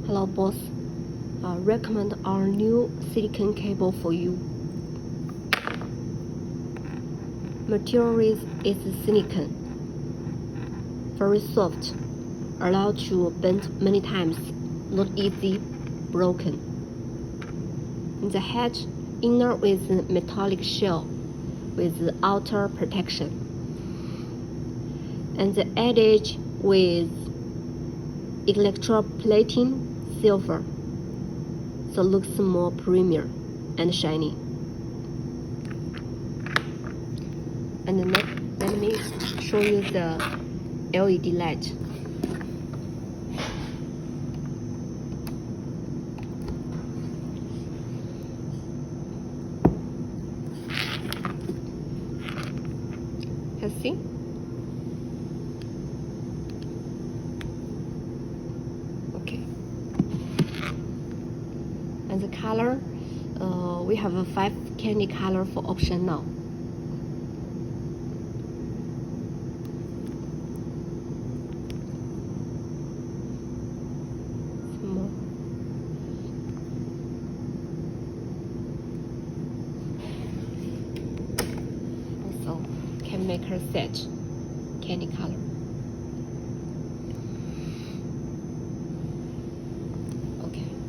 Hello boss, recommend our new silicone cable for you. Material is silicone, very soft, allowed to bend many times, not easy broken. The head inner with metallic shell with outer protection, and the edge with electroplating silver, so looks more premium and shiny. And let me show you the LED light. Can you see? Okay. And the color, we have a 5 candy color for option now. More. Also can make her set candy color.